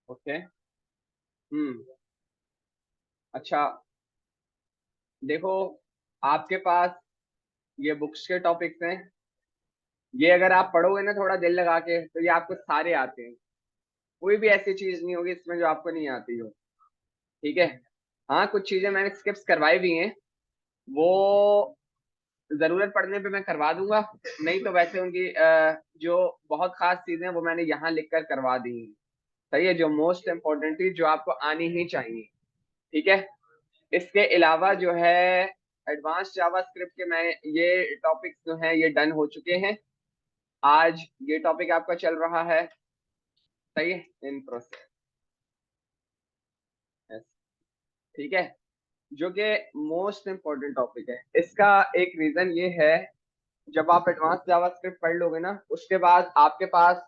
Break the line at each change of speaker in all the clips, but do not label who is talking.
Okay. हम्म। अच्छा, देखो, आपके पास ये बुक्स के टॉपिक्स हैं। ये अगर आप पढ़ोगे ना थोड़ा दिल लगा के, तो ये आपको सारे आते हैं। कोई भी ऐसी चीज नहीं होगी इसमें जो आपको नहीं आती हो। ठीक है। हाँ, कुछ चीजें मैंने स्किप्स करवाई भी हैं। वो जरूरत पड़ने पे मैं करवा दूंगा। नहीं तो वैसे उनकी जो बहुत खास चीजें हैं वो मैंने यहाँ लिख कर करवा दी हैं। सही है, जो मोस्ट इम्पोर्टेंट थी, जो आपको आनी ही चाहिए। ठीक है। इसके अलावा जो है, एडवांस जावास्क्रिप्ट के मैं ये टॉपिक्स जो हैं ये डन हो चुके हैं। आज ये टॉपिक आपका चल रहा है। सही है, इन प्रोसेस। ठीक है। जो कि मोस्ट इम्पोर्टेंट टॉपिक है। इसका एक रीजन ये है, जब आप एडवांस जावास्क्रिप्ट पढ़ लोगे ना, उसके बाद आपके पास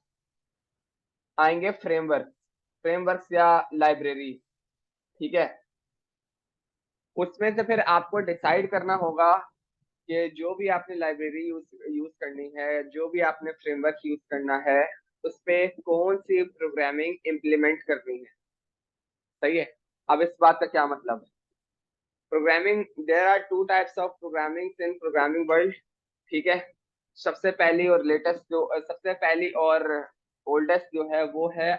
आएंगे फ्रेमवर्क्स या लाइब्रेरी। ठीक है। उसमें से फिर आपको डिसाइड करना होगा कि जो भी आपने लाइब्रेरी यूज यूज करनी है, जो भी आपने फ्रेमवर्क यूज करना है, उस पे कौन सी प्रोग्रामिंग इम्प्लीमेंट करनी है। सही है। अब इस बात का क्या मतलब है? Programming, there are two types of programming in programming world. ठीक है। सबसे पहली और ओल्डेस्ट जो है वो है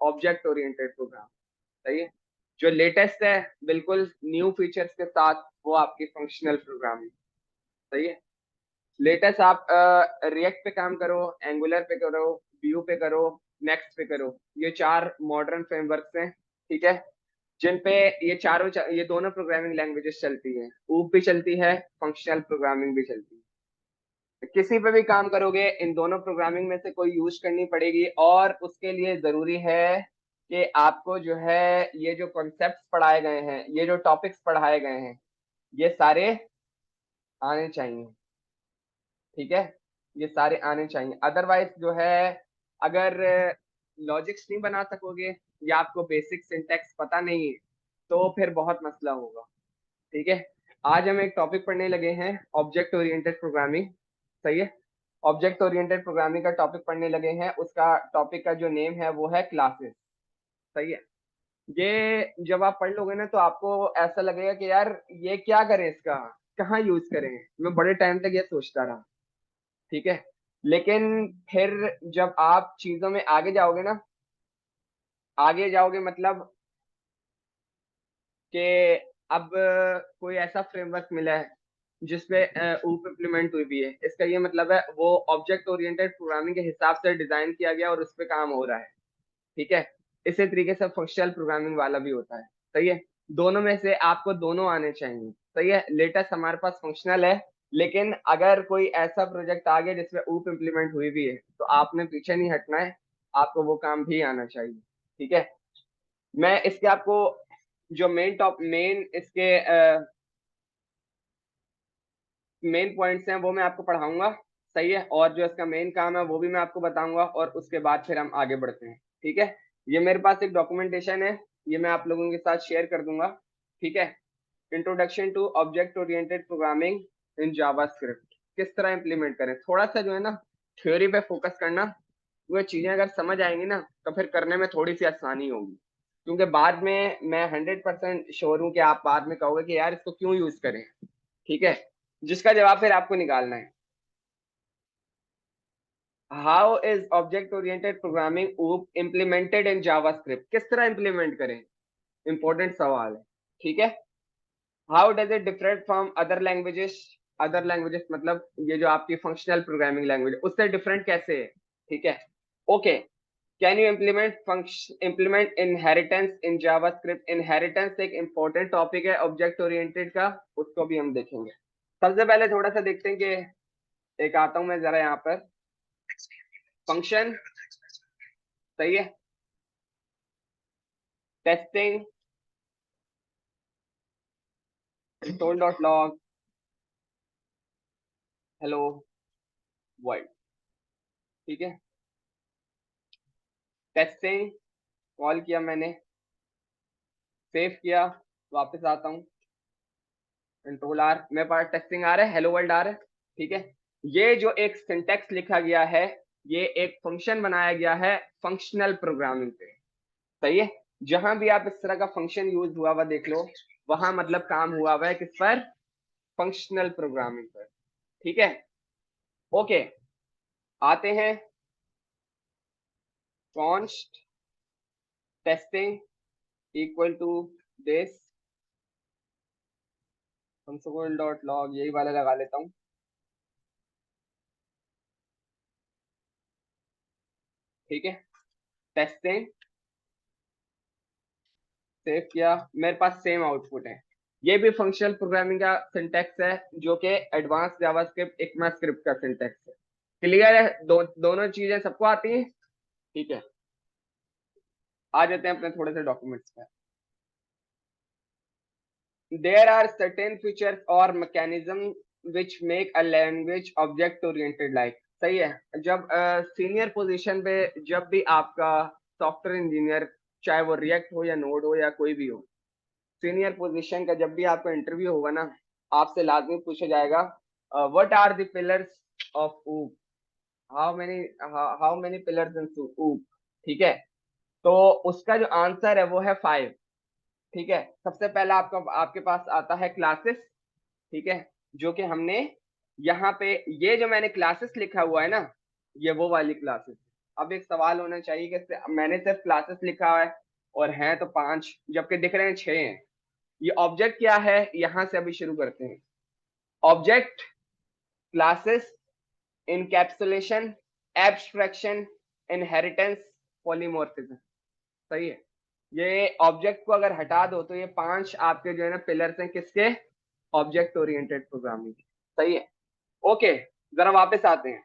ऑब्जेक्ट ओरिएंटेड प्रोग्राम। सही है। जो लेटेस्ट है, बिल्कुल न्यू फीचर्स के साथ, वो आपकी फंक्शनल प्रोग्रामिंग। सही है। लेटेस्ट आप रिएक्ट पे काम करो, एंगुलर पे करो, व्यू पे करो, नेक्स्ट पे करो। ये चार मॉडर्न फ्रेमवर्क्स हैं। ठीक है। जिन पे ये दोनों प्रोग्रामिंग लैंग्वेजेस चलती हैं। ऊप भी चलती है, फंक्शनल प्रोग्रामिंग भी चलती है। किसी पे भी काम करोगे, इन दोनों प्रोग्रामिंग में से कोई यूज करनी पड़ेगी, और उसके लिए जरूरी है कि आपको जो है, ये जो कॉन्सेप्ट्स पढ़ाए गए हैं, ये जो टॉपिक्स पढ़ाए गए हैं, ये सारे आने चाहिए। ठीक है। ये सारे आने चाहिए, अदरवाइज जो है, अगर लॉजिक्स नहीं बना सकोगे या आपको बेसिक सिंटैक्स पता नहीं है, तो फिर बहुत मसला होगा। ठीक है। आज हम एक टॉपिक पढ़ने लगे हैं, ऑब्जेक्ट ओरिएंटेड प्रोग्रामिंग। सही है। ऑब्जेक्ट ओरिएंटेड प्रोग्रामिंग का टॉपिक पढ़ने लगे हैं। उसका टॉपिक का जो नेम है वो है क्लासेस। सही है। ये जब आप पढ़ लोगे ना, तो आपको ऐसा लगेगा कि यार, ये क्या करें, इसका कहाँ यूज करें। मैं बड़े टाइम तक ये सोचता रहा। ठीक है। लेकिन फिर जब आप चीजों में आगे जाओगे ना, आगे जाओगे मतलब कि अब कोई ऐसा फ्रेमवर्क मिला है जिसपे ऊप इम्प्लीमेंट हुई भी है, इसका ये मतलब है वो ऑब्जेक्ट ओरिएंटेड प्रोग्रामिंग के हिसाब से डिजाइन किया गया और उस पे काम हो रहा है। ठीक है। इसी तरीके से फंक्शनल प्रोग्रामिंग वाला भी होता है। सही है। दोनों में से आपको दोनों आने चाहिए। सही है। लेटेस्ट हमारे पास फंक्शनल है, लेकिन अगर कोई ऐसा प्रोजेक्ट आ गया जिसमें ऊप इम्प्लीमेंट हुई भी है, तो आपने पीछे नहीं हटना है। आपको वो काम भी आना चाहिए। ठीक है। मैं इसके आपको जो मेन इसके मेन पॉइंट्स हैं वो मैं आपको पढ़ाऊंगा। सही है। और जो इसका मेन काम है वो भी मैं आपको बताऊंगा, और उसके बाद फिर हम आगे बढ़ते हैं। ठीक है। ये मेरे पास एक डॉक्यूमेंटेशन है, ये मैं आप लोगों के साथ शेयर कर दूंगा। ठीक है। Introduction to object oriented programming in JavaScript, किस तरह इंप्लीमेंट करें। थोड़ा सा जो है ना, थ्योरी पे फोकस करना। वो चीजें अगर समझ आएंगी ना, तो फिर करने में थोड़ी सी आसानी होगी। क्योंकि बाद में मैं 100% श्योर हूँ कि आप बाद में कहोगे कि यार, इसको क्यों यूज करें। ठीक है। जिसका जवाब फिर आपको निकालना है। How is object oriented programming implemented in JavaScript, किस तरह इंप्लीमेंट करें। इंपॉर्टेंट सवाल है। ठीक है। How does it different from other languages. Other languages मतलब ये जो आपकी फंक्शनल प्रोग्रामिंग लैंग्वेज, उससे डिफरेंट कैसे है। ठीक है। Okay. Can you implement inheritance in JavaScript. Inheritance एक इंपॉर्टेंट टॉपिक है ऑब्जेक्ट ओरिएंटेड का, उसको भी हम देखेंगे। सबसे पहले थोड़ा सा देखते हैं कि, एक आता हूं मैं जरा यहाँ पर, फंक्शन। सही है। Testing, console dot log, hello world. ठीक है। टेस्टिंग, कॉल किया मैंने, सेव किया, वापस आता हूँ, कंट्रोल आर, मेरे पास टेस्टिंग आ रहा है, हेलो वर्ल्ड आ रहा है। ठीक है। ये जो एक सिंटेक्स लिखा गया है, ये एक फंक्शन बनाया गया है फंक्शनल प्रोग्रामिंग पे। सही है, जहां भी आप इस तरह का फंक्शन यूज हुआ हुआ देख लो, वहां मतलब काम हुआ हुआ है किस पर, फंक्शनल प्रोग्रामिंग पर। ठीक है, ओके, आते हैं const testing equal to this console dot log, यही वाला लगा लेता हूँ। ठीक है, टेस्टिंग सेव किया, मेरे पास सेम आउटपुट है। ये भी फंक्शनल प्रोग्रामिंग का सिंटैक्स है, जो कि एडवांस जावास्क्रिप्ट इक्मास्क्रिप्ट का सिंटैक्स है। क्लियर है, दोनों चीजें सबको आती हैं। ठीक है, आ जाते हैं अपने थोड़े से डॉक्यूमेंट्स पे। There are certain features or mechanism which make a language object oriented like। सही है, जब सीनियर पोजीशन पे जब भी आपका सॉफ्टवेयर इंजीनियर, चाहे वो रिएक्ट हो या नोड हो या कोई भी हो, सीनियर पोजीशन का जब भी आपका इंटरव्यू होगा ना, आपसे लाजमी पूछा जाएगा what are the pillars of OOP, how many pillars in OOP. ठीक है, तो उसका जो आंसर है वो है 5। ठीक है, सबसे पहला आपका आपके पास आता है क्लासेस। ठीक है, जो कि हमने यहाँ पे, ये जो मैंने क्लासेस लिखा हुआ है ना, ये वो वाली क्लासेस। अब एक सवाल होना चाहिए कि मैंने सिर्फ क्लासेस लिखा है और हैं तो 5, जबकि दिख रहे हैं 6 हैं। ये ऑब्जेक्ट क्या है, यहां से अभी शुरू करते हैं। Object, classes, encapsulation, abstraction, inheritance, polymorphism. सही है, ये ऑब्जेक्ट को अगर हटा दो तो ये 5 आपके जो है ना पिलर्स हैं किसके, ऑब्जेक्ट ओरिएंटेड प्रोग्रामिंग। सही है, ओके, जरा वापस आते हैं।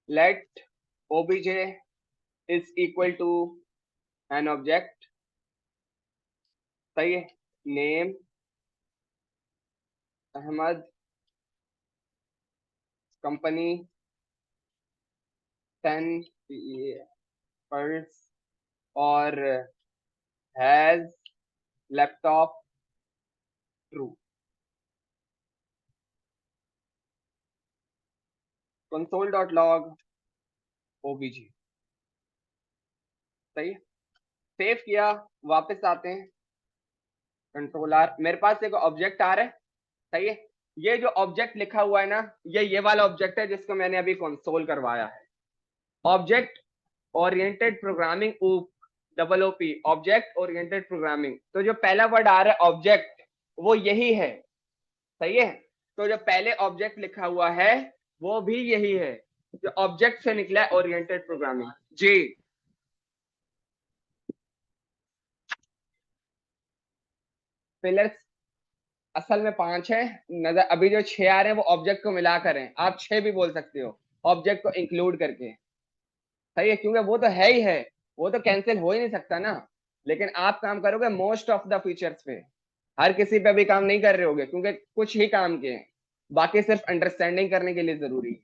Let obj is equal to an object. सही है, नेम अहमद, कंपनी 10 पर्स, और has laptop true. Console dot log obj. सही है, सेव किया, वापस आते हैं। कंट्रोल आर, मेरे पास एक ऑब्जेक्ट आ रहा है। सही है, ये जो ऑब्जेक्ट लिखा हुआ है ना, ये वाला ऑब्जेक्ट है जिसको मैंने अभी कंसोल करवाया है। ऑब्जेक्ट ओरिएंटेड प्रोग्रामिंग, ऊप, double OP, object oriented programming. तो जो पहला वर्ड आ रहा है ऑब्जेक्ट, वो यही है। सही है, तो जो पहले ऑब्जेक्ट लिखा हुआ है वो भी यही है, जो ऑब्जेक्ट से निकला है ओरिएंटेड प्रोग्रामिंग। जी, पिलर्स असल में 5 है, नजर अभी जो 6 आ रहे हैं वो ऑब्जेक्ट को मिलाकर हैं, आप 6 भी बोल सकते हो ऑब्जेक्ट को इंक्लूड करके। सही है, क्योंकि वो तो है ही है, वो तो कैंसिल हो ही नहीं सकता ना। लेकिन आप काम करोगे मोस्ट ऑफ द फीचर्स पे, हर किसी पे भी काम नहीं कर रहे होगे, क्योंकि कुछ ही काम के हैं, बाकी सिर्फ अंडरस्टैंडिंग करने के लिए जरूरी है।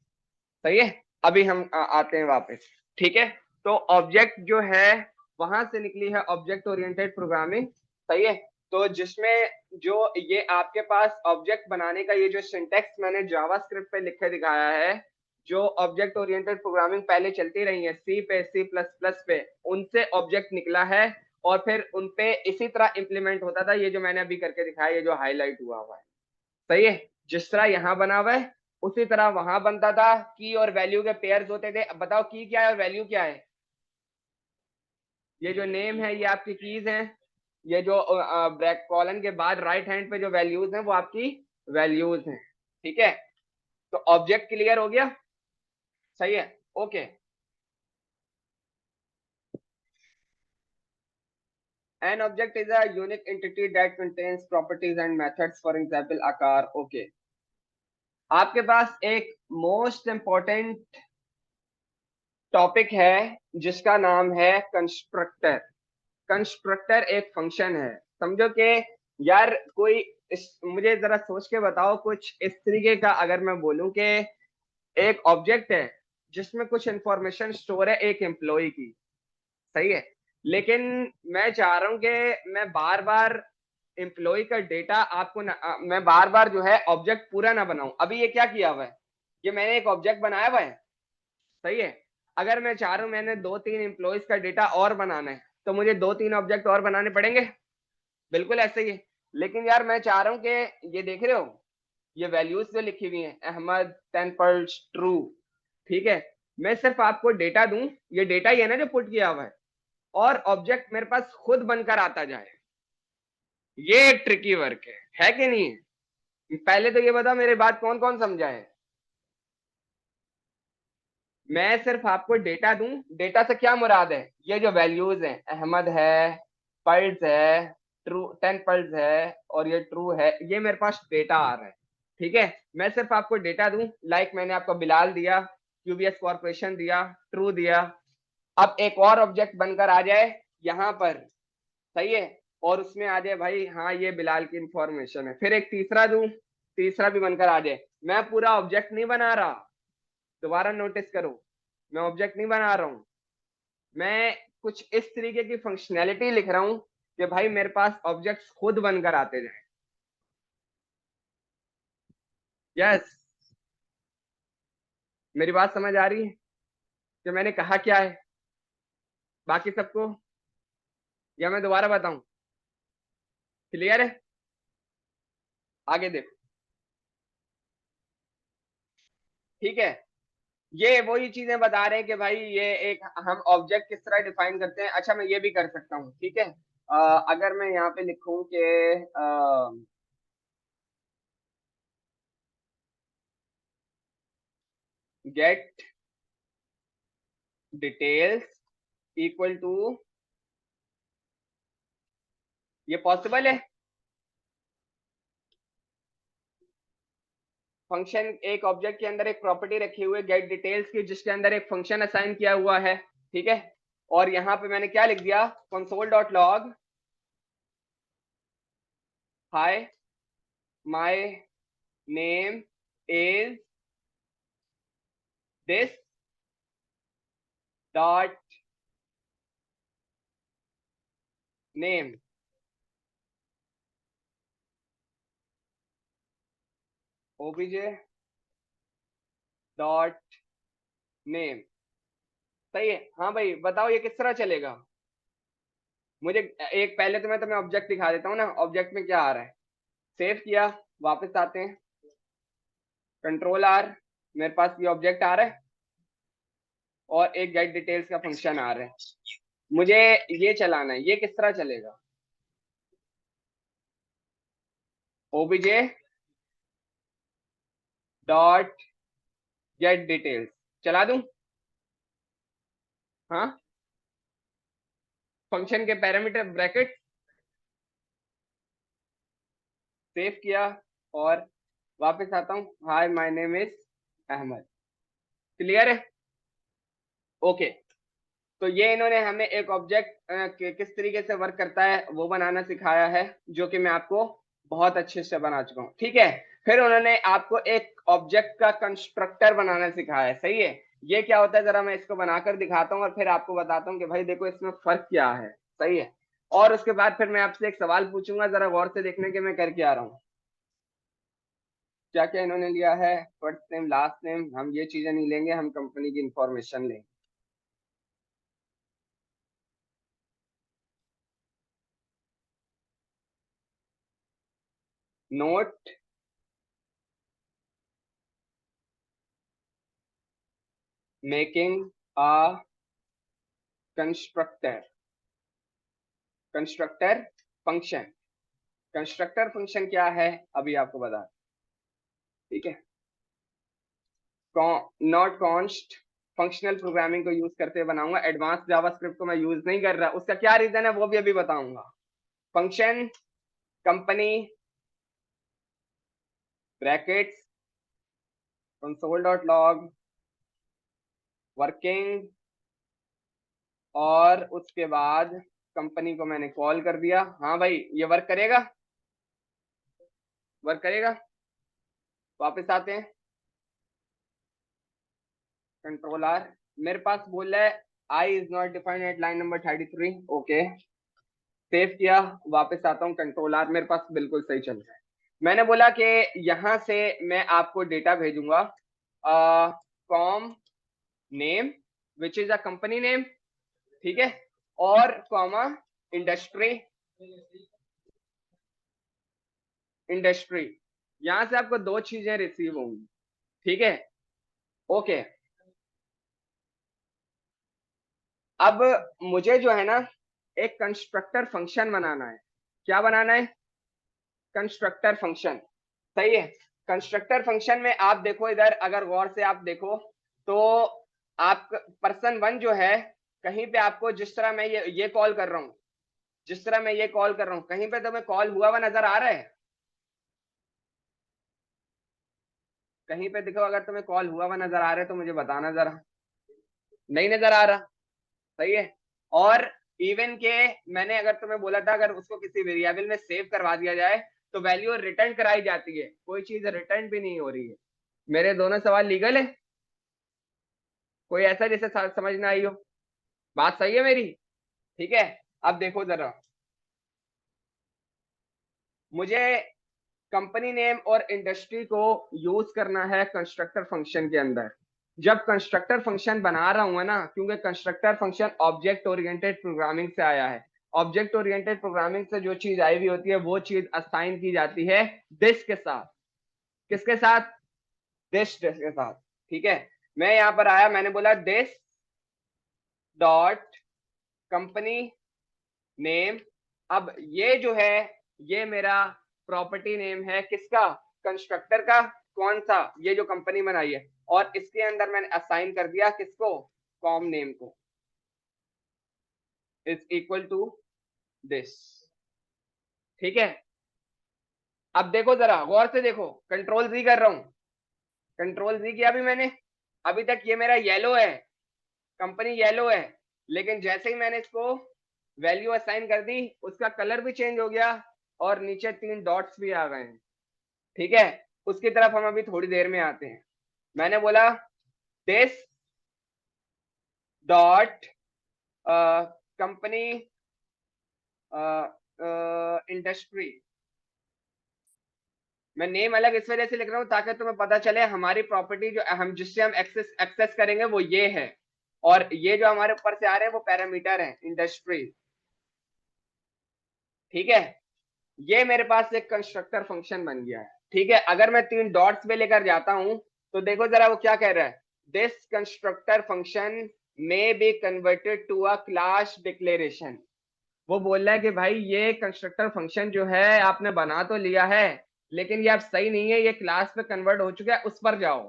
सही है, अभी हम आते हैं वापस। ठीक है, तो ऑब्जेक्ट जो है वहां से निकली है ऑब्जेक्ट ओरिएंटेड प्रोग्रामिंग। सही है, तो जिसमें जो ये आपके पास ऑब्जेक्ट बनाने का ये जो सिंटेक्स मैंने जावास्क्रिप्ट पे लिख के दिखाया है, जो ऑब्जेक्ट ओरिएंटेड प्रोग्रामिंग पहले चलती रही है सी पे, सी प्लस प्लस पे, उनसे ऑब्जेक्ट निकला है, और फिर उनपे इसी तरह इंप्लीमेंट होता था, ये जो मैंने अभी करके दिखाया, ये जो हाईलाइट हुआ हुआ है। सही है, जिस तरह यहाँ बना हुआ है उसी तरह वहां बनता था, की और वैल्यू के पेयर्स होते थे। अब बताओ की क्या है और वैल्यू क्या है। ये जो नेम है ये आपकी कीज हैं, ये जो ब्रैक कॉलन के बाद राइट हैंड पे जो वैल्यूज हैं वो आपकी वैल्यूज हैं। ठीक है, तो ऑब्जेक्ट क्लियर हो गया। सही है, okay. An object is a unique entity that contains properties and methods, for example a car। okay, आपके पास एक मोस्ट इंपॉर्टेंट टॉपिक है जिसका नाम है कंस्ट्रक्टर। कंस्ट्रक्टर एक फंक्शन है, समझो कि यार कोई मुझे जरा सोच के बताओ कुछ इस तरीके का, अगर मैं बोलूं कि एक ऑब्जेक्ट है जिसमें कुछ इंफॉर्मेशन स्टोर है एक एम्प्लॉय की। सही है, लेकिन मैं चाह रहा हूं कि मैं बार बार एम्प्लॉय का डेटा आपको मैं बार बार जो है ऑब्जेक्ट पूरा ना बनाऊं। अभी ये क्या किया हुआ है, ये मैंने एक ऑब्जेक्ट बनाया हुआ है, सही है। अगर मैं चाह रहा हूं मैंने 2-3 एम्प्लॉइज का डेटा और बनाना है तो मुझे 2-3 ऑब्जेक्ट और बनाने पड़ेंगे, बिल्कुल ऐसे ही है। लेकिन यार मैं चाह रहा हूं कि ये देख रहे हो ये वैल्यूज जो लिखी हुई हैं, अहमद 10 पल्स ट्रू, ठीक है, मैं सिर्फ आपको डेटा दूं, ये डेटा ही है ना जो पुट किया हुआ है, और ऑब्जेक्ट मेरे पास खुद बनकर आता जाए, ये ट्रिकी वर्क है कि नहीं है? पहले तो ये बता मेरी बात कौन कौन समझा है। मैं सिर्फ आपको डेटा दूं, डेटा से क्या मुराद है, ये जो वैल्यूज हैं, अहमद है, पल्स है, ट्रू 10 पल्स है और ये ट्रू है, ये मेरे पास डेटा आ रहा है, ठीक है। मैं सिर्फ आपको डेटा दूं, लाइक मैंने आपको बिलाल दिया, यूबीएस कॉर्पोरेशन दिया, ट्रू दिया। अब एक और ऑब्जेक्ट बनकर आ जाए यहाँ पर, सही है, और उसमें आ जाए भाई हाँ ये बिलाल की इंफॉर्मेशन है, फिर एक तीसरा दूं, तीसरा भी बनकर आ जाए। मैं पूरा ऑब्जेक्ट नहीं बना रहा, दोबारा नोटिस करो, मैं ऑब्जेक्ट नहीं बना रहा हूं, मैं कुछ इस तरीके की फंक्शनैलिटी लिख रहा हूं कि भाई मेरे पास ऑब्जेक्ट्स खुद बनकर आते जाए। यस, मेरी बात समझ आ रही है कि मैंने कहा क्या है बाकी सबको, या मैं दोबारा बताऊं? क्लियर है? आगे देखो, ठीक है। ये वही चीजें बता रहे हैं कि भाई ये एक हम ऑब्जेक्ट किस तरह डिफाइन करते हैं। अच्छा मैं ये भी कर सकता हूँ, ठीक है। अगर मैं यहाँ पे लिखूं कि गेट डिटेल्स इक्वल टू, ये पॉसिबल है? फंक्शन एक ऑब्जेक्ट के अंदर एक प्रॉपर्टी रखी हुई है गेट डिटेल्स की, जिसके अंदर एक फंक्शन असाइन किया हुआ है, ठीक है। और यहाँ पे मैंने क्या लिख दिया, console dot log hi my name is this dot name, OBJ dot name, सही है। हाँ भाई बताओ ये किस तरह चलेगा? मुझे एक पहले तो मैं तुम्हें ऑब्जेक्ट दिखा देता हूँ ना, ऑब्जेक्ट में क्या आ रहा है। सेव किया, वापस आते हैं, कंट्रोल आर, मेरे पास ये ऑब्जेक्ट आ रहा है और एक गेट डिटेल्स का फंक्शन आ रहा है, मुझे ये चलाना है, ये किस तरह चलेगा? ओबीजे डॉट गेट डिटेल्स चला दूं? हाँ, फंक्शन के पैरामीटर ब्रैकेट, सेव किया और वापस आता हूँ, hi my name is Ahmad. Clear है? ओके। तो ये इन्होंने हमें एक ऑब्जेक्ट किस तरीके से वर्क करता है वो बनाना सिखाया है, जो कि मैं आपको बहुत अच्छे से बना चुका हूँ, ठीक है। फिर उन्होंने आपको एक ऑब्जेक्ट का कंस्ट्रक्टर बनाना सिखाया है, सही है। ये क्या होता है जरा मैं इसको बनाकर दिखाता हूँ और फिर आपको बताता हूँ कि भाई देखो इसमें फर्क क्या है, सही है। और उसके बाद फिर मैं आपसे एक सवाल पूछूंगा, जरा गौर से देखने के मैं कर क्या रहा हूँ। क्या क्या इन्होंने लिया है, फर्स्ट नेम लास्ट नेम, हम ये चीजें नहीं लेंगे, हम कंपनी की इंफॉर्मेशन लेंगे। Note making a constructor, constructor function, constructor function क्या है अभी आपको बता, ठीक है। नॉट कॉन्स्ट फंक्शनल प्रोग्रामिंग को यूज करते हुए बनाऊंगा, एडवांस जावास्क्रिप्ट को मैं यूज नहीं कर रहा, उसका क्या रीजन है वो भी अभी बताऊंगा। Function company brackets console dot log working, और उसके बाद कंपनी को मैंने कॉल कर दिया। हाँ भाई ये वर्क करेगा, वर्क करेगा। वापस आते हैं, कंट्रोल आर, मेरे पास बोल रहा है I is not defined at line number 33, okay. Save किया, वापस आता हूँ, कंट्रोल आर, मेरे पास बिल्कुल सही चल रहा है। मैंने बोला कि यहाँ से मैं आपको डेटा भेजूंगा com name which is a company name, ठीक है, और कॉमा इंडस्ट्री, इंडस्ट्री, यहां से आपको दो चीजें रिसीव होंगी, ठीक है, ओके। अब मुझे जो है ना एक कंस्ट्रक्टर फंक्शन बनाना है। क्या बनाना है? कंस्ट्रक्टर फंक्शन, सही है। कंस्ट्रक्टर फंक्शन में आप देखो इधर, अगर गौर से आप देखो तो आप पर्सन वन जो है, कहीं पे आपको जिस तरह मैं ये कॉल कर रहा हूं, जिस तरह मैं ये कॉल कर रहा हूं, कहीं पे तुम्हें कॉल हुआ हुआ नजर आ रहा है? कहीं पे देखो, अगर तुम्हें कॉल हुआ हुआ नजर आ रहा है तो मुझे बताना जरा। नहीं नजर आ रहा, सही है। और इवन के मैंने अगर तुम्हें बोला था, अगर उसको किसी वेरिएबल में सेव करवा दिया जाए तो वैल्यू रिटर्न कराई जाती है, कोई चीज रिटर्न भी नहीं हो रही है। मेरे दोनों सवाल लीगल है? कोई ऐसा जिसे समझ ना आई हो? बात सही है मेरी? ठीक है। अब देखो जरा, मुझे कंपनी नेम और इंडस्ट्री को यूज करना है कंस्ट्रक्टर फंक्शन के अंदर। जब कंस्ट्रक्टर फंक्शन बना रहा हूं ना, क्योंकि constructor function object oriented programming से आया है, ऑब्जेक्ट ओरिएंटेड प्रोग्रामिंग से जो चीज आई हुई होती है वो चीज असाइन की जाती है दिस के साथ। किसके साथ? दिस के साथ, ठीक है। मैं यहां पर आया, मैंने बोला दिस डॉट कंपनी नेम। अब ये जो है, ये मेरा प्रॉपर्टी नेम है, किसका? कंस्ट्रक्टर का। कौन सा? ये जो कंपनी बनाई है, और इसके अंदर मैंने असाइन कर दिया किसको? कॉम नेम को, इज इक्वल टू दिस, ठीक है। अब देखो जरा गौर से देखो, कंट्रोल जी कर रहा हूं, कंट्रोल जी किया भी मैंने। अभी तक ये मेरा येलो है, कंपनी येलो है, लेकिन जैसे ही मैंने इसको वैल्यू असाइन कर दी, उसका कलर भी चेंज हो गया और नीचे 3 डॉट्स भी आ गए हैं, ठीक है। उसकी तरफ हम अभी थोड़ी देर में आते हैं। मैंने बोला दिस डॉट कंपनी इंडस्ट्री। मैं नेम अलग इस वजह से लिख रहा हूं ताकि तुम्हें पता चले हमारी प्रॉपर्टी जो हम जिससे हम एक्सेस करेंगे वो ये है, और ये जो हमारे ऊपर से आ रहे हैं वो पैरामीटर है इंडस्ट्री, ठीक है। ये मेरे पास एक कंस्ट्रक्टर फंक्शन बन गया है, ठीक है। अगर मैं 3 डॉट्स पे लेकर जाता हूं तो देखो जरा वो क्या कह रहा है, this constructor function may be converted to a class declaration. वो बोल रहा है कि भाई ये कंस्ट्रक्टर फंक्शन जो है आपने बना तो लिया है, लेकिन ये अब सही नहीं है, ये क्लास पे कन्वर्ट हो चुका है, उस पर जाओ,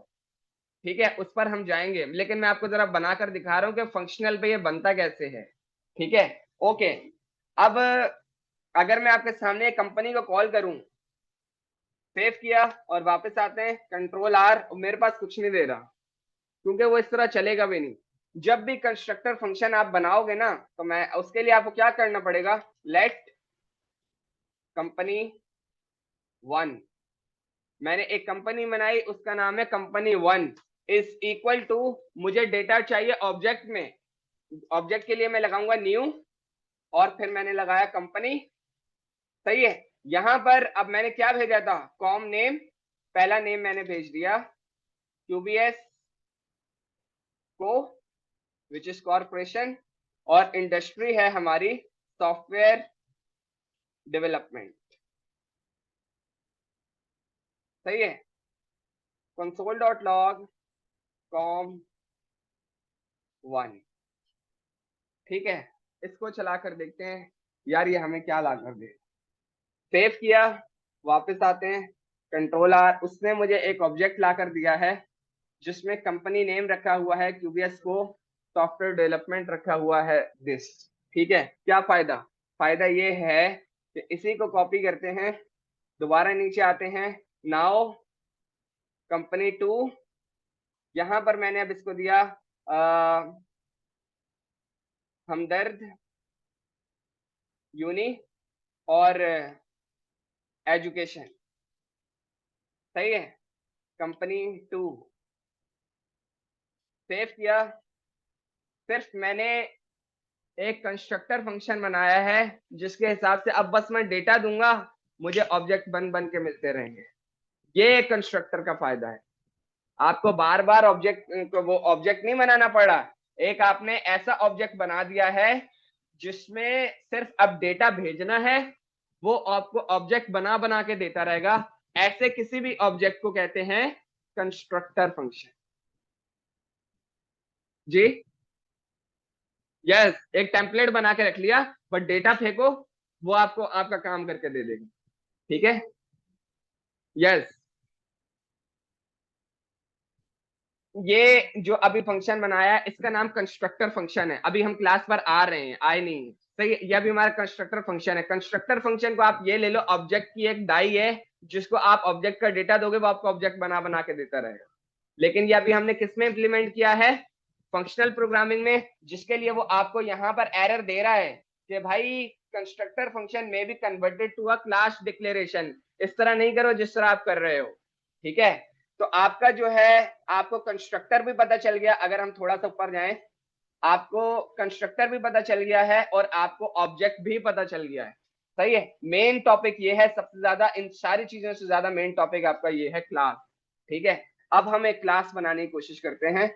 ठीक है। उस पर हम जाएंगे, लेकिन मैं आपको जरा बनाकर दिखा रहा हूँ कि फंक्शनल पे ये बनता कैसे है, ठीक है, ओके। अब अगर मैं आपके सामने कंपनी को कॉल करूं, सेव किया और वापस आते हैं, कंट्रोल आर, मेरे पास कुछ नहीं दे रहा, क्योंकि वो इस तरह चलेगा भी नहीं। जब भी कंस्ट्रक्टर फंक्शन आप बनाओगे ना, तो मैं उसके लिए आपको क्या करना पड़ेगा, लेट कंपनी वन। मैंने एक कंपनी बनाई, उसका नाम है company one, is equal to, मुझे डेटा चाहिए ऑब्जेक्ट में, ऑब्जेक्ट के लिए मैं लगाऊंगा न्यू, और फिर मैंने लगाया कंपनी, सही है। यहां पर अब मैंने क्या भेजा था, कॉम नेम, पहला नेम मैंने भेज दिया क्यूबीएस को, विच इज कॉर्पोरेशन, और इंडस्ट्री है हमारी सॉफ्टवेयर डेवलपमेंट, सही है। Console dot log com one, ठीक है। इसको चला कर देखते हैं यार ये हमें क्या ला कर दे। सेव किया, वापस आते हैं, कंट्रोल आर, उसने मुझे एक ऑब्जेक्ट ला कर दिया है जिसमें कंपनी नेम रखा हुआ है क्यूबीएस को, सॉफ्टवेयर डेवलपमेंट रखा हुआ है दिस, ठीक है। क्या फायदा? फायदा ये है कि इसी को कॉपी करते हैं, दोबारा नीचे आते हैं, नाउ कंपनी टू, यहां पर मैंने अब इसको दिया हमदर्द यूनी और एजुकेशन, सही है। कंपनी टू, सेव किया। सिर्फ मैंने एक कंस्ट्रक्टर फंक्शन बनाया है जिसके हिसाब से अब बस मैं डेटा दूंगा, मुझे ऑब्जेक्ट बन बन के मिलते रहेंगे। ये कंस्ट्रक्टर का फायदा है, आपको बार बार ऑब्जेक्ट वो ऑब्जेक्ट नहीं बनाना पड़ा, एक आपने ऐसा ऑब्जेक्ट बना दिया है जिसमें सिर्फ अब डेटा भेजना है, वो आपको ऑब्जेक्ट बना बना के देता रहेगा। ऐसे किसी भी ऑब्जेक्ट को कहते हैं कंस्ट्रक्टर फंक्शन। जी यस, एक टेम्पलेट बना के रख लिया, बट डेटा फेंको, वो आपको आपका काम करके दे देगा। ठीक है, यस। ये जो अभी फंक्शन बनाया है इसका नाम कंस्ट्रक्टर फंक्शन है। अभी हम क्लास पर आ रहे हैं, आए नहीं है, सही है? ये अभी हमारा कंस्ट्रक्टर फंक्शन है। कंस्ट्रक्टर फंक्शन को आप ये ले लो, ऑब्जेक्ट की एक डाई है जिसको आप ऑब्जेक्ट का डेटा दोगे, वो आपको ऑब्जेक्ट बना बना के देता रहेगा। लेकिन ये अभी हमने किस में इंप्लीमेंट किया है? फंक्शनल प्रोग्रामिंग में, जिसके लिए वो आपको यहाँ पर एरर दे रहा है कि भाई कंस्ट्रक्टर फंक्शन में भी converted to a class declaration. इस तरह नहीं करो जिस तरह आप कर रहे हो। ठीक है, तो आपका जो है, आपको कंस्ट्रक्टर भी पता चल गया। अगर हम थोड़ा सा ऊपर जाएं, आपको कंस्ट्रक्टर भी पता चल गया है और आपको ऑब्जेक्ट भी पता चल गया है। सही है, मेन टॉपिक ये है, सबसे ज्यादा इन सारी चीजों से ज्यादा मेन टॉपिक आपका ये है क्लास। ठीक है, अब हम एक क्लास बनाने की कोशिश करते हैं।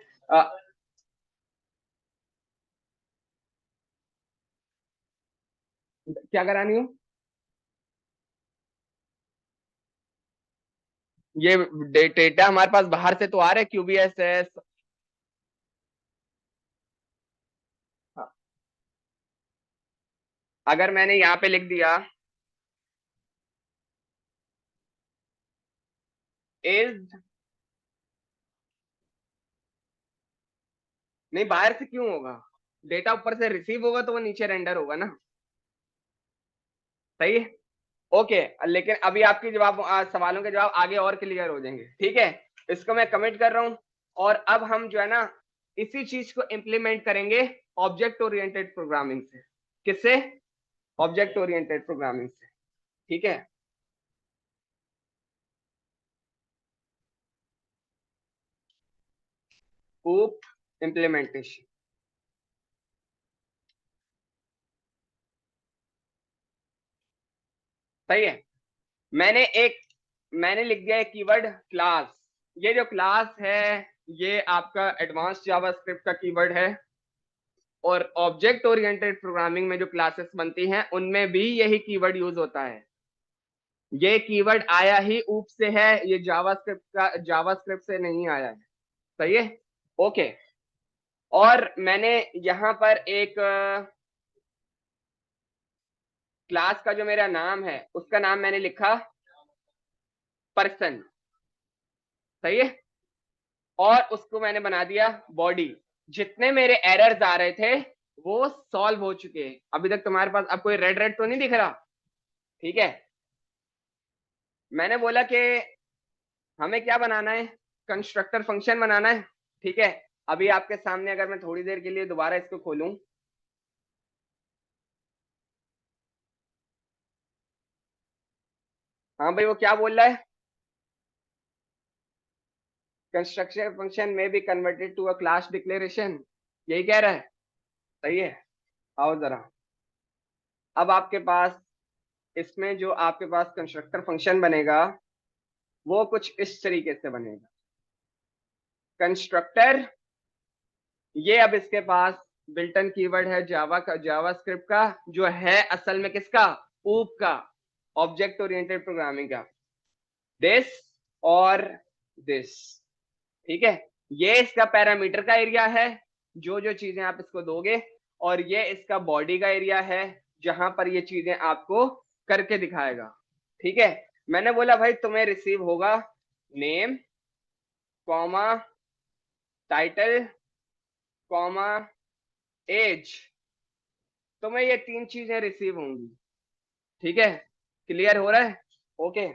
क्या करानी हो? ये डेटा हमारे पास बाहर से तो आ रहे क्यूबीएस है। अगर मैंने यहाँ पे लिख दिया इज, नहीं बाहर से क्यों होगा? डेटा ऊपर से रिसीव होगा तो वो नीचे रेंडर होगा ना। सही है, ओके। लेकिन अभी आपके जवाब सवालों के जवाब आगे और क्लियर हो जाएंगे। ठीक है, इसको मैं कमिट कर रहा हूं। और अब हम जो है ना, इसी चीज को इंप्लीमेंट करेंगे ऑब्जेक्ट ओरिएंटेड प्रोग्रामिंग से। किससे? ऑब्जेक्ट ओरिएंटेड प्रोग्रामिंग से। ठीक है, कूप इम्प्लीमेंटेशन। सही है, मैंने लिख दिया एक कीवर्ड क्लास। ये जो क्लास है ये आपका एडवांस जावास्क्रिप्ट का कीवर्ड है। और ऑब्जेक्ट ओरिएंटेड प्रोग्रामिंग में जो क्लासेस बनती हैं उनमें भी यही कीवर्ड यूज होता है। ये कीवर्ड आया ही ऊप से है, ये जावास्क्रिप्ट से नहीं आया है। सही है, ओके। और मैंने यहाँ पर एक क्लास का जो मेरा नाम है उसका नाम मैंने लिखा पर्सन। सही है, और उसको मैंने बना दिया बॉडी। जितने मेरे एरर्स आ रहे थे वो सॉल्व हो चुके हैं। अभी तक तुम्हारे पास अब कोई रेड रेड तो नहीं दिख रहा? ठीक है, मैंने बोला कि हमें क्या बनाना है, कंस्ट्रक्टर फंक्शन बनाना है। ठीक है, अभी आपके सामने अगर मैं थोड़ी देर के लिए दोबारा इसको खोलूं, हाँ भाई वो क्या बोल रहा है? कंस्ट्रक्टर फंक्शन में भी converted to a class declaration, यही कह रहा है। सही है, आओ जरा। अब आपके पास इसमें जो आपके पास कंस्ट्रक्टर फंक्शन बनेगा वो कुछ इस तरीके से बनेगा। कंस्ट्रक्टर, ये अब इसके पास बिल्टन कीवर्ड है जावा का, जावास्क्रिप्ट का, जो है असल में किसका? ऊप का, ऑब्जेक्ट ओरिएंटेड प्रोग्रामिंग का। दिस और दिस। ठीक है, ये इसका पैरामीटर का एरिया है, जो जो चीजें आप इसको दोगे। और ये इसका बॉडी का एरिया है, जहां पर ये चीजें आपको करके दिखाएगा। ठीक है, मैंने बोला भाई तुम्हें रिसीव होगा name comma title comma age. तुम्हें ये तीन चीजें रिसीव होंगी। ठीक है, क्लियर हो रहा है? ओके।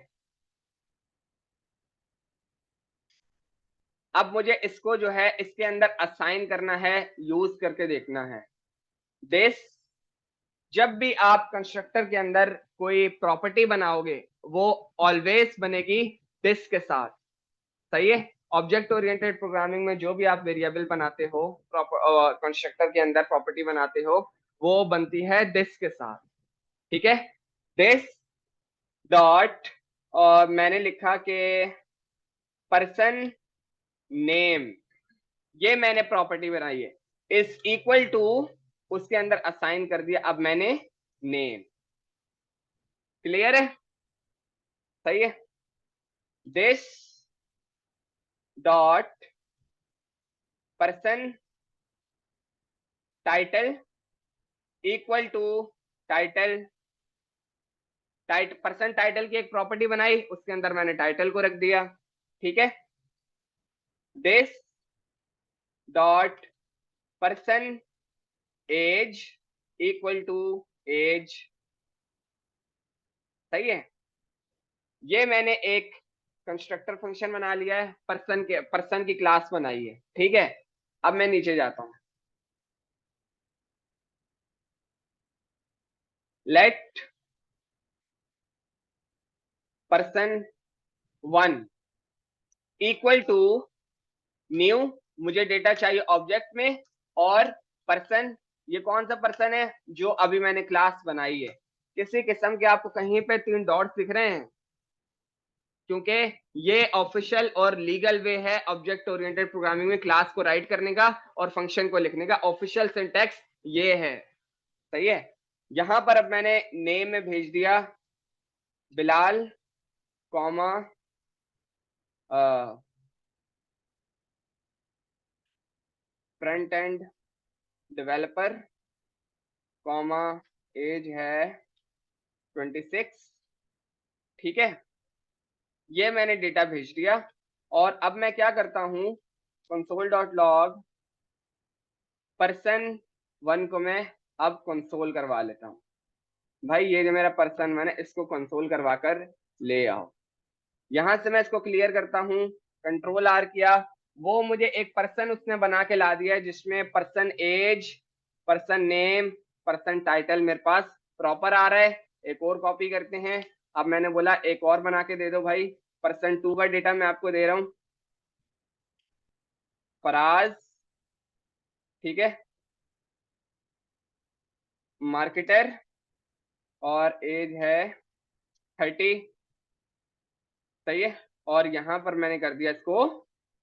अब मुझे इसको जो है इसके अंदर असाइन करना है, यूज करके देखना है। दिस, जब भी आप कंस्ट्रक्टर के अंदर कोई प्रॉपर्टी बनाओगे वो ऑलवेज बनेगी दिस के साथ। सही है, ऑब्जेक्ट ओरिएंटेड प्रोग्रामिंग में जो भी आप वेरिएबल बनाते हो, कंस्ट्रक्टर के अंदर प्रॉपर्टी बनाते हो, वो बनती है दिस के साथ। ठीक है, दिस डॉट, और मैंने लिखा कि पर्सन नेम, ये मैंने प्रॉपर्टी बनाई है, इज इक्वल टू, उसके अंदर असाइन कर दिया अब मैंने नेम। क्लियर है? सही है। This dot person title equal to title, person title की एक प्रॉपर्टी बनाई, उसके अंदर मैंने टाइटल को रख दिया। ठीक है। This dot person age equal to age. सही है। ये मैंने एक कंस्ट्रक्टर फंक्शन बना लिया है, पर्सन की क्लास बनाई है। ठीक है। अब मैं नीचे जाता हूं। Let person 1 equal to new, मुझे डेटा चाहिए ऑब्जेक्ट में, और पर्सन, ये कौन सा पर्सन है? जो अभी मैंने क्लास बनाई है। किसी किस्म के आपको कहीं पे 3 डॉट्स दिख रहे हैं? क्योंकि ये ऑफिशियल और लीगल वे है ऑब्जेक्ट ओरिएंटेड प्रोग्रामिंग में क्लास को राइट करने का और फंक्शन को लिखने का। ऑफिशियल सिंटैक्स ये है। सही है। यहां पर अब मैंने नेम में भेज दिया Bilal, comma front end developer, comma age है 26। ठीक है। ये मैंने डेटा भेज दिया, और अब मैं क्या करता हूं, कंसोल डॉट लॉग पर्सन 1 को मैं अब कंसोल करवा लेता हूं। भाई ये जो मेरा पर्सन 1 है, इसको कंसोल करवा कर ले आओ। यहां से मैं इसको क्लियर करता हूं, कंट्रोल आर किया, वो मुझे एक पर्सन उसने बना के ला दिया है, जिसमें person age, person name, person title मेरे पास प्रॉपर आ रहा है। एक और कॉपी करते हैं। अब मैंने बोला एक और बना के दे दो भाई, पर्सन 2 का डेटा मैं आपको दे रहा हूं, फराज। ठीक है। मार्केटर, और एज है 30। सही है। और यहां पर मैंने कर दिया इसको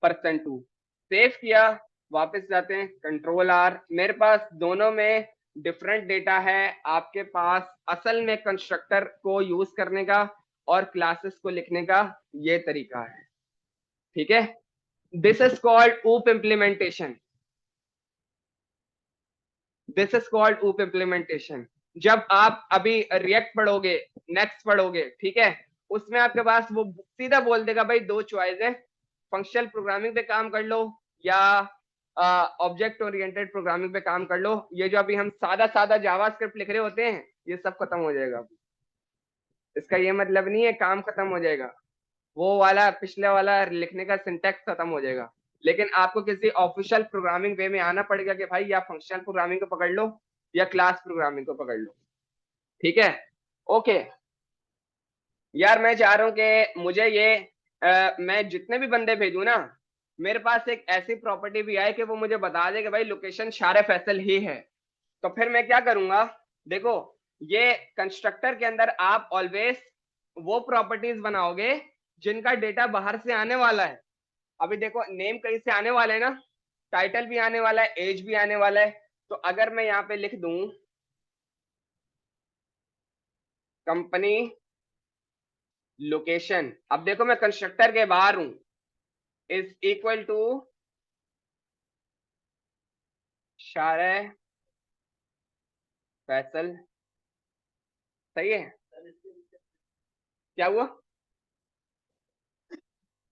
पर्सन 2। सेव किया, वापस जाते हैं, कंट्रोल आर। मेरे पास दोनों में डिफरेंट डेटा है। आपके पास असल में कंस्ट्रक्टर को यूज करने का और क्लासेस को लिखने का ये तरीका है। ठीक है। दिस इज कॉल्ड ऊप इम्प्लीमेंटेशन। दिस इज कॉल्ड ऊप इम्प्लीमेंटेशन। जब आप अभी रिएक्ट पढ़ोगे, नेक्स्ट पढ़ोगे, ठीक है, उसमें आपके पास वो सीधा बोल देगा भाई 2 चॉइस है, फंक्शनल प्रोग्रामिंग पे काम कर लो या ऑब्जेक्ट ओरिएंटेड प्रोग्रामिंग पे काम कर लो। ये जो अभी हम सादा सादा जावास्क्रिप्ट लिख रहे होते हैं, ये सब खत्म हो जाएगा। इसका ये मतलब नहीं है काम खत्म हो जाएगा, वो वाला पिछले वाला लिखने का सिंटैक्स खत्म हो जाएगा, लेकिन आपको किसी ऑफिशियल प्रोग्रामिंग वे में आना पड़ेगा कि भाई या फंक्शनल प्रोग्रामिंग को पकड़ लो या क्लास प्रोग्रामिंग को पकड़ लो। ठीक है। ओके। यार मैं चाह रहा हूं कि मुझे ये मैं जितने भी बंदे भेजूं ना, मेरे पास एक ऐसी प्रॉपर्टी भी आए कि वो मुझे बता दे कि भाई लोकेशन शार फैसल ही है। तो फिर मैं क्या करूंगा, देखो, ये कंस्ट्रक्टर के अंदर आप ऑलवेज वो प्रॉपर्टीज बनाओगे जिनका डेटा बाहर से आने वाला है। अभी देखो, नेम कहीं से आने वाला है ना, टाइटल भी आने वाला है, एज भी आने वाला है। तो अगर मैं यहाँ पे लिख दूं कंपनी लोकेशन, अब देखो मैं कंस्ट्रक्टर के बाहर हूं, इज इक्वल टू शारे फैसल। सही है। क्या हुआ?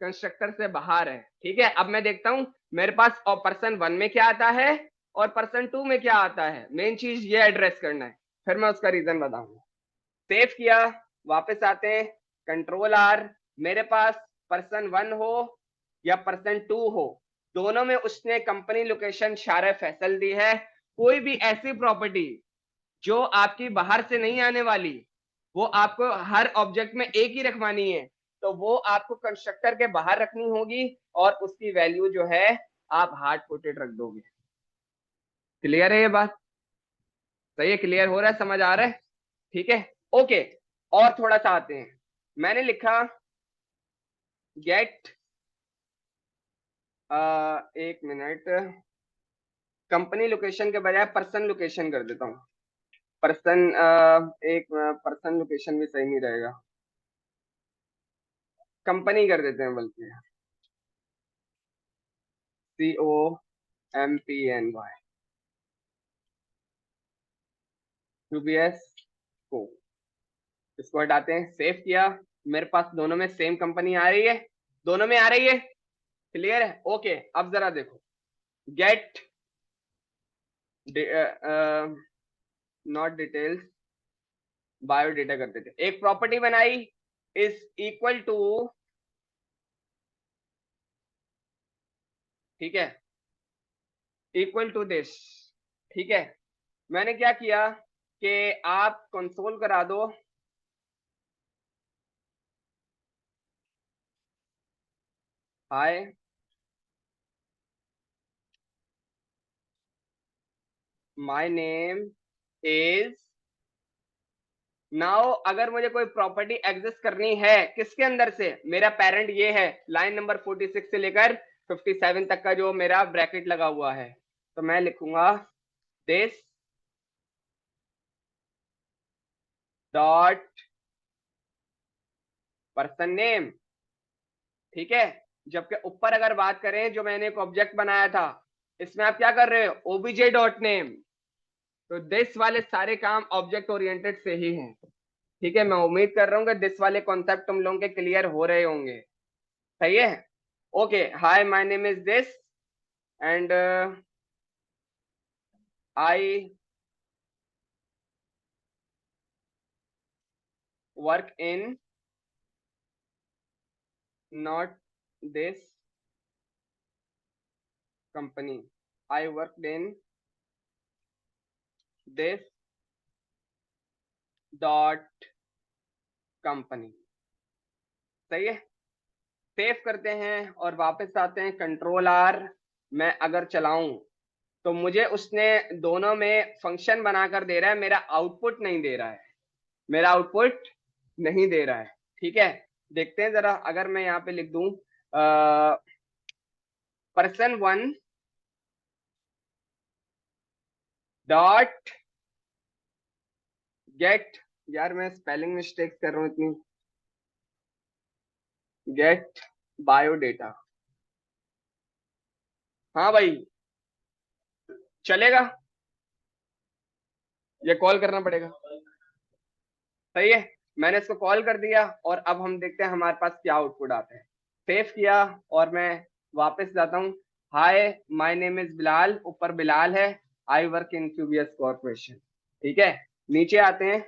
कंस्ट्रक्टर से बाहर है। ठीक है। अब मैं देखता हूं मेरे पास और पर्सन 1 में क्या आता है और पर्सन 2 में क्या आता है। मेन चीज ये एड्रेस करना है, फिर मैं उसका रीजन बताऊंगा। सेव किया, वापस आते हैं, कंट्रोल आर। मेरे पास पर्सन 1 हो या पर्सन 2 हो, दोनों में उसने कंपनी लोकेशन शार फैसल दी है। कोई भी ऐसी प्रॉपर्टी जो आपकी बाहर से नहीं आने वाली, वो आपको हर ऑब्जेक्ट में एक ही रखवानी है, तो वो आपको कंस्ट्रक्टर के बाहर रखनी होगी, और उसकी वैल्यू जो है आप हार्ड कोटेड रख दोगे। क्लियर है ये बात? सही है। क्लियर हो रहा है? समझ आ रहा है? ठीक है। ओके। और थोड़ा सा आते हैं। मैंने लिखा गेट एक मिनट, कंपनी लोकेशन के बजाय पर्सन लोकेशन कर देता हूँ। पर्सन, एक पर्सन लोकेशन भी सही नहीं रहेगा, कंपनी कर देते हैं बल्कि, COMPNY, UBS को, इसको हटाते हैं, सेव किया। मेरे पास दोनों में सेम कंपनी आ रही है, दोनों में आ रही है, क्लियर है? ओके, अब जरा देखो, गेट नॉट डिटेल्स, बायोडेटा करते थे, एक प्रॉपर्टी बनाई इज इक्वल टू, ठीक है, इक्वल टू दिस, ठीक है। मैंने क्या किया कि आप कंसोल करा दो, हाय माय नेम इज, नाउ अगर मुझे कोई प्रॉपर्टी एग्जिस्ट करनी है किसके अंदर से, मेरा पेरेंट ये है, लाइन नंबर 46 से लेकर 57 तक का जो मेरा ब्रैकेट लगा हुआ है, तो मैं लिखूंगा दिस डॉट पर्सन नेम, ठीक है। जबकि ऊपर अगर बात करें, जो मैंने एक ऑब्जेक्ट बनाया था, इसमें आप क्या कर रहे हो, ओबीजे डॉट नेम, तो दिस वाले सारे काम ऑब्जेक्ट ओरिएंटेड से ही हैं, ठीक है। मैं उम्मीद कर रहा हूँ कि दिस वाले कॉन्सेप्ट तुम लोगों के क्लियर हो रहे होंगे, सही है? Okay, hi my name is this and I work in not this company, I work in this dot company, सही है। सेव करते हैं और वापस आते हैं, कंट्रोल आर। मैं अगर चलाऊं तो मुझे उसने दोनों में फंक्शन बनाकर दे रहा है, मेरा आउटपुट नहीं दे रहा है, मेरा आउटपुट नहीं दे रहा है, ठीक है। देखते हैं जरा, अगर मैं यहाँ पे लिख दूं पर्सन वन डॉट गेट, यार मैं स्पेलिंग मिस्टेक कर रहा हूँ इतनी, गेट बायोडेटा, हाँ भाई चलेगा, ये कॉल करना पड़ेगा, सही है। मैंने इसको कॉल कर दिया और अब हम देखते हैं हमारे पास क्या आउटपुट आता है। सेव किया और मैं वापस जाता हूँ, hi my name is Bilal, ऊपर बिलाल है, आई वर्क इन क्यूबीएस कॉर्पोरेशन, ठीक है। नीचे आते हैं,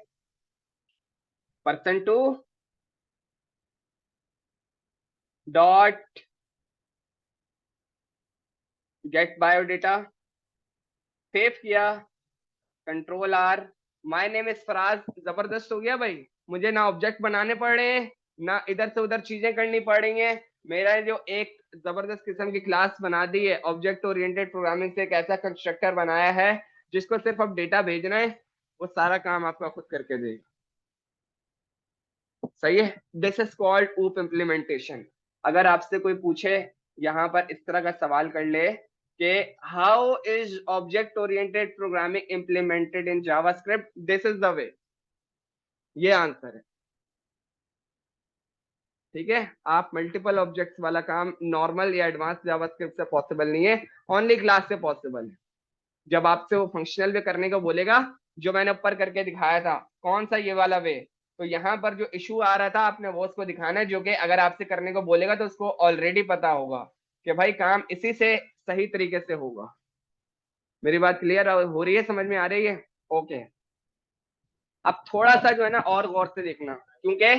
person two dot get biodata, save किया, control R, my name is Faraz, जबरदस्त हो गया भाई, मुझे ना ऑब्जेक्ट बनाने पड़ रहे हैं, ना इधर से उधर चीजें करनी पड़ रही हैं। मेरा जो एक जबरदस्त किस्म की क्लास बना दी है, ऑब्जेक्ट ओरिएंटेड प्रोग्रामिंग से एक ऐसा कंस्ट्रक्टर बनाया है जिसको सिर्फ अब डेटा भेजना है, वो सारा काम आपका खुद करके देगा, सही है। दिस इज कॉल्ड ऊप इम्प्लीमेंटेशन। अगर आपसे कोई पूछे यहाँ पर इस तरह का सवाल कर ले कि how is object oriented programming implemented in JavaScript, this is the way, ये आंसर है, ठीक है। आप मल्टीपल ऑब्जेक्ट्स वाला काम नॉर्मल या एडवांस जावास्क्रिप्ट से पॉसिबल नहीं है, ओनली क्लास से पॉसिबल है। जब आपसे वो फंक्शनल वे करने को बोलेगा, जो मैंने ऊपर करके दिखाया था, कौन सा, ये वाला वे, तो यहाँ पर जो इशू आ रहा था आपने वो उसको दिखाना है, जो कि अगर आपसे करने को बोलेगा तो उसको ऑलरेडी पता होगा कि भाई काम इसी से सही तरीके से होगा। मेरी बात क्लियर हो रही है, समझ में आ रही है? ओके। अब थोड़ा सा जो है ना और गौर से देखना, क्योंकि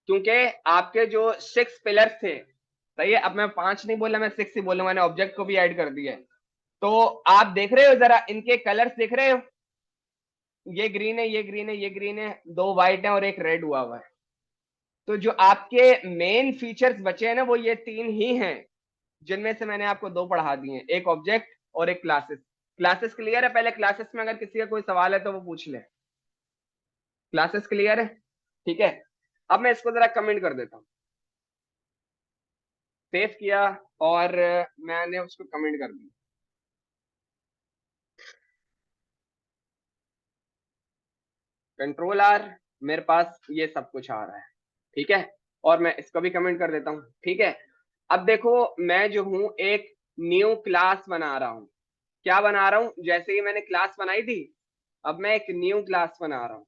क्योंकि आपके जो 6 पिलर्स थे, सही है, अब मैं 5 नहीं बोला, मैं 6 ही बोलूंगा, मैंने ऑब्जेक्ट को भी ऐड कर दिया है। तो आप देख रहे हो जरा, इनके कलर्स देख रहे हो, ये ग्रीन है, ये ग्रीन है, ये ग्रीन है, 2 व्हाइट है और एक रेड हुआ है। तो जो आपके मेन फीचर्स बचे हैं ना, वो ये 3 ही हैं, जिनमें से मैंने आपको 2 पढ़ा दिए हैं, एक ऑब्जेक्ट और एक क्लासेस। क्लासेस क्लियर है? पहले क्लासेस में अगर किसी का कोई सवाल है तो वो पूछ ले। क्लासेस क्लियर है? ठीक है। अब मैं इसको जरा कमेंट कर देता हूँ, सेव किया और मैंने उसको कमेंट कर दिया। कंट्रोल आर, मेरे पास ये सब कुछ आ रहा है, ठीक है। और मैं इसको भी कमेंट कर देता हूँ, ठीक है। अब देखो, मैं जो हूँ एक न्यू क्लास बना रहा हूँ। क्या बना रहा हूँ? जैसे ही मैंने क्लास बनाई थी, अब मैं एक न्यू क्लास बना रहा हूँ।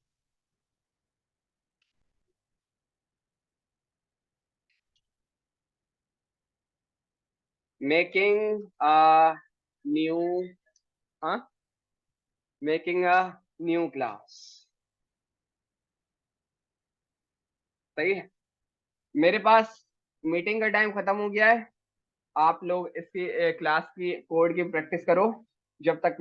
मेकिंग अ न्यू, हाँ, मेकिंग अ न्यू क्लास, सही है। मेरे पास मीटिंग का टाइम खत्म हो गया है। आप लोग इसकी क्लास की कोड की प्रैक्टिस करो जब तक